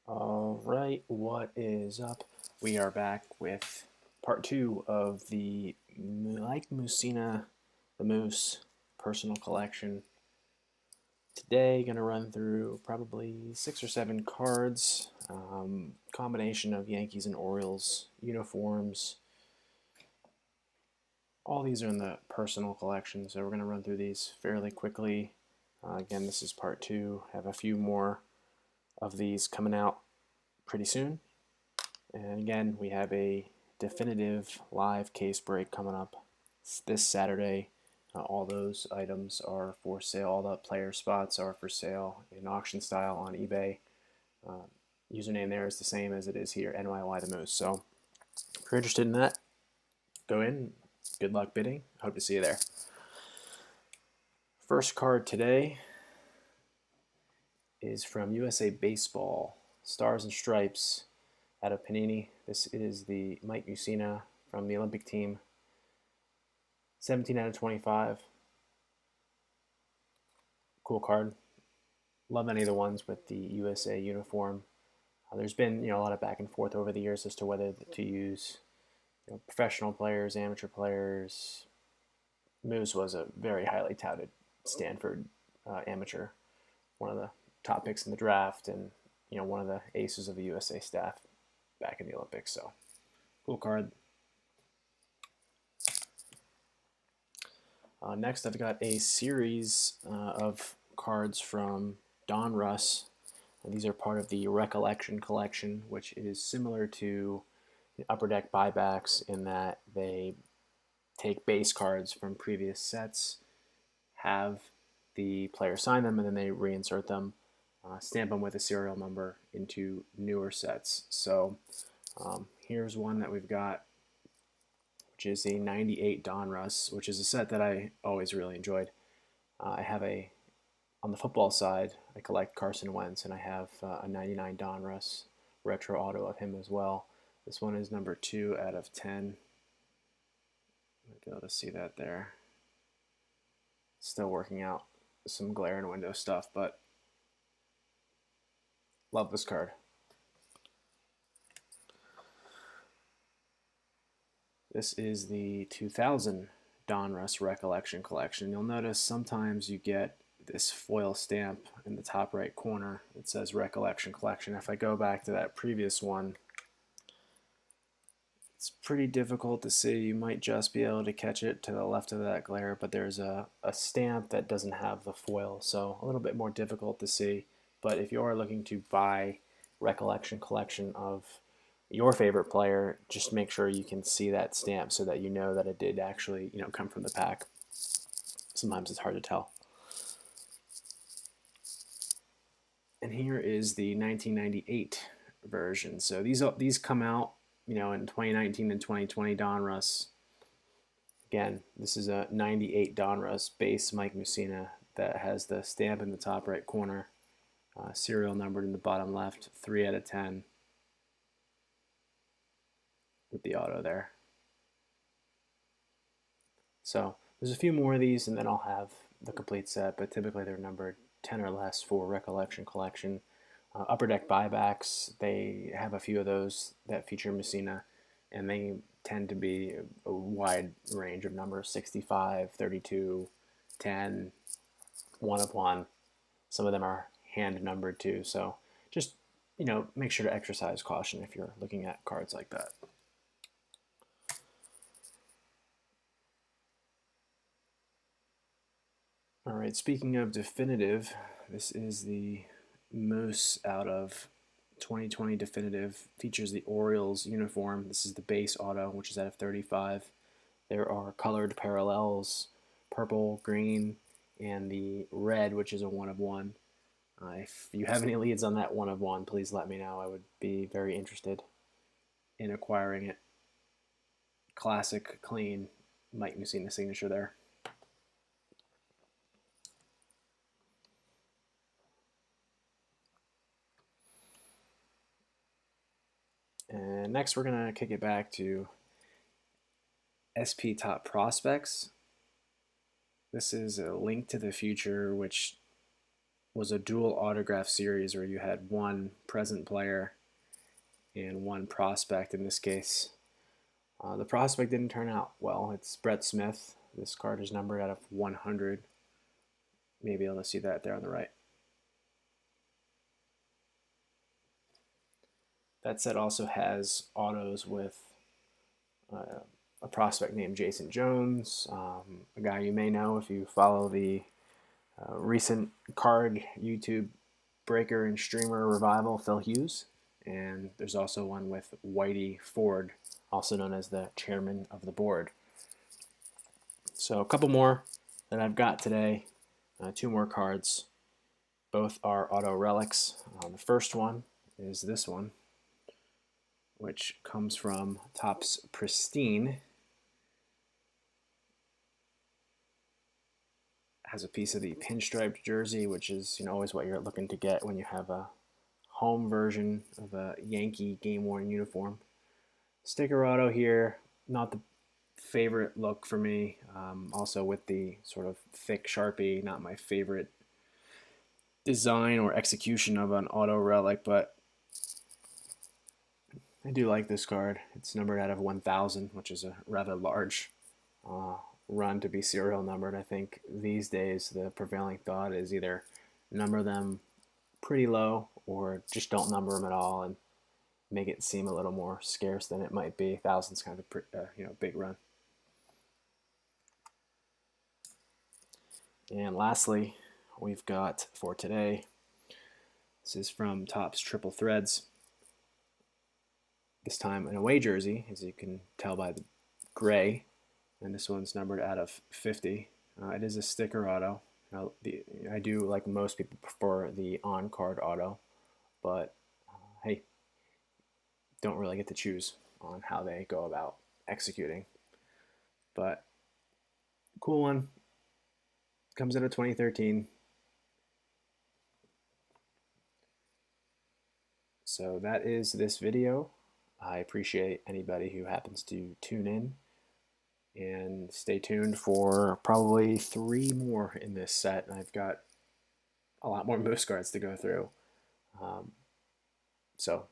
All right, what is up? We are back with part two of the Mike Mussina, the Moose personal collection. Today, gonna run through probably 6 or 7 cards, combination of Yankees and Orioles uniforms. All these are in the personal collection, so we're gonna run through these fairly quickly. Again, this is part two. Have a few more of these coming out pretty soon. And again, we have a definitive live case break coming up this Saturday. All those items are for sale. All the player spots are for sale in auction style on eBay. Username there is the same as it is here, NYY the Moose. So if you're interested in that, go in. Good luck bidding. Hope to see you there. First card today is from USA Baseball, Stars and Stripes out of Panini. This is the Mike Mussina from the Olympic team. 17 out of 25. Cool card. Love any of the ones with the USA uniform. There's been a lot of back and forth over the years as to whether to use professional players, amateur players. Moose was a very highly touted Stanford amateur, one of the top picks in the draft, and one of the aces of the USA staff back in the Olympics. So cool card. Next, I've got a series of cards from Don Russ. And these are part of the Recollection collection, which is similar to the Upper Deck buybacks in that they take base cards from previous sets, have the player sign them, and then they reinsert them, stamp them with a serial number into newer sets. So here's one that we've got, which is a 98 Don Russ, which is a set that I always really enjoyed. I have on the football side, I collect Carson Wentz, and I have a 99 Don Russ retro auto of him as well. This one is number 2 out of 10. Might be able to see that there. Still working out some glare and window stuff, but love this card. This is the 2000 Don Russ Recollection collection. You'll notice sometimes you get this foil stamp in the top right corner. It says Recollection Collection. If I go back to that previous one, it's pretty difficult to see. You might just be able to catch it to the left of that glare, but there's a stamp that doesn't have the foil, so a little bit more difficult to see. But if you are looking to buy Recollection Collection of your favorite player, just make sure you can see that stamp so that you know that it did actually come from the pack. Sometimes it's hard to tell. And here is the 1998 version. So these come out in 2019 and 2020 Don Russ. Again, this is a 98 Don Russ base Mike Mussina that has the stamp in the top right corner, serial numbered in the bottom left, 3 out of 10 with the auto there. So there's a few more of these, and then I'll have the complete set, but typically they're numbered 10 or less for Recollection Collection. Upper Deck buybacks, they have a few of those that feature Mussina, and they tend to be a wide range of numbers: 65, 32, 10, 1 of 1. Some of them are hand numbered too, so just make sure to exercise caution if you're looking at cards like that. All right, speaking of definitive, this is the Moose out of 2020 definitive. Features the Orioles uniform. This is the base auto, which is out of 35. There are colored parallels, purple, green, and the red, which is a 1 of 1. If you have any leads on that 1 of 1, please let me know. I would be very interested in acquiring it. Classic, clean Mike Mussina signature there. And next we're going to kick it back to SP Top Prospects. This is a Link to the Future, which was a dual autograph series where you had one present player and one prospect in this case. The prospect didn't turn out well. It's Brett Smith. This card is numbered out of 100. Maybe able to see that there on the right. That set also has autos with a prospect named Jason Jones, a guy you may know if you follow the recent card YouTube breaker and streamer revival, Phil Hughes. And there's also one with Whitey Ford, also known as the chairman of the board. So a couple more that I've got today, 2 more cards. Both are auto relics. The first one is this one, which comes from Topps Pristine. Has a piece of the pinstriped jersey, which is always what you're looking to get when you have a home version of a Yankee game-worn uniform. Sticker auto here, not the favorite look for me. Also with the sort of thick Sharpie, not my favorite design or execution of an auto relic, but I do like this card. It's numbered out of 1,000, which is a rather large run to be serial numbered. I think these days the prevailing thought is either number them pretty low or just don't number them at all and make it seem a little more scarce than it might be. 1,000's kind of a big run. And lastly, we've got for today, this is from Topps Triple Threads. This time an away jersey, as you can tell by the gray, and this one's numbered out of 50. It is a sticker auto. I do, like most people, prefer the on-card auto, but hey, don't really get to choose on how they go about executing. But cool one. Comes out of 2013. So that is this video. I appreciate anybody who happens to tune in, and stay tuned for probably 3 more in this set. I've got a lot more Moose cards to go through. So